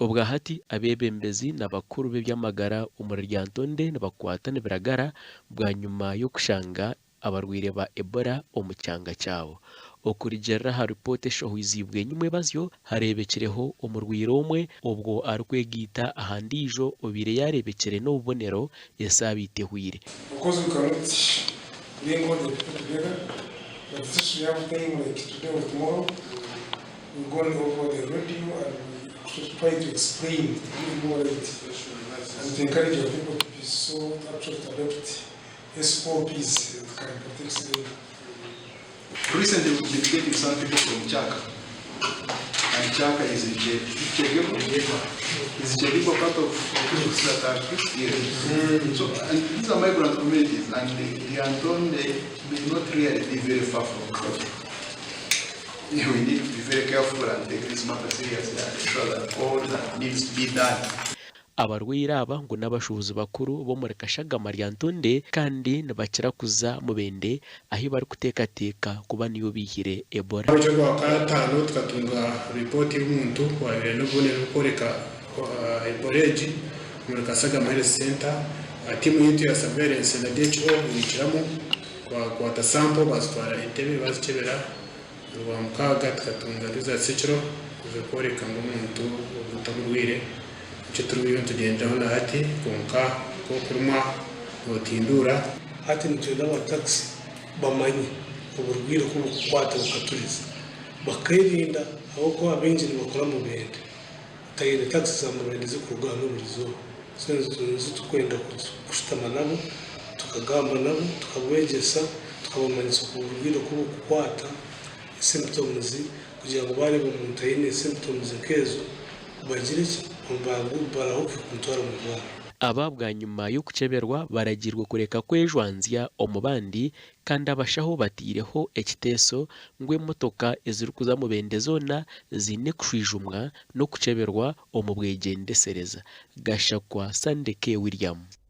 ubwa hati abebembezi n'abakuru b'ebyamagara omu Lyantonde nibakwatana biragara bwa nyuma yo kushanga abarwaire ba Ebola omu kyanga kyabo. Okurigerera ha ripoti eshahwizibwe enyuma bazyo harebekireho omurwaire omwe obwo arikwegiita aha ndiijo obiire yarebekire n'obubonero esaaha itehwire. Because we cannot bring all the people together, but since we have time like today or tomorrow, we're going over the radio and we try to explain, to give more light, and to encourage our people to be so actually to adopt SOPs that can protect them. Recently, we've been getting some people from Chaka, and Chaka is Chegebo part of groups that are here. So, and these are migrant communities, and the Lyantonde will not really be very far from Cross. We need to be very careful and take this matter seriously and ensure that all that needs to be done. Abarwaire aba ngo n'abashubuzi bakuru bo muri Kashagama Lyantonde kandi nibakira kuza mu bende aho bari kuteekateeka kuba niyo bihire Ebola. Mu cyo kwa gatanu tukatunga report y'umuntu wabire n'ubone gukoreka Ebola muri Kashagama Health Center. Timu yetu ya surveillance na DHO yiciramo kwa tasampo basitwara intebe bazikebera rwa mukaga tukatunga riza seciro kukoreka ngo umuntu utamurwire Chetruyo tugenda hona hati konka ko kuruma gotindura hati nitwenda abataxi bamanyi uburwire ko bukwata bukaturiza bakirinda aho ko abenjini bakora mu bende tayine taxi za mu bende zikurwa n'uburizo senzo tukwenda kushitama nabo tukagamba nabo tukabwegesa tukabamanitsa ku burwire ko bukwata symptoms kugira ngo bari mu tayine symptoms kezo bagire aba bwa nyuma yo kuceberwa baragirwa kureka kwejwanzya omu bandi kandi abashaho batireho ekiteeso ngo emotoka eziri kuza mu bende zoona ziine kushwijumwa no kuceberwa omu bwegendesereza. Gashakwa Sandeke William.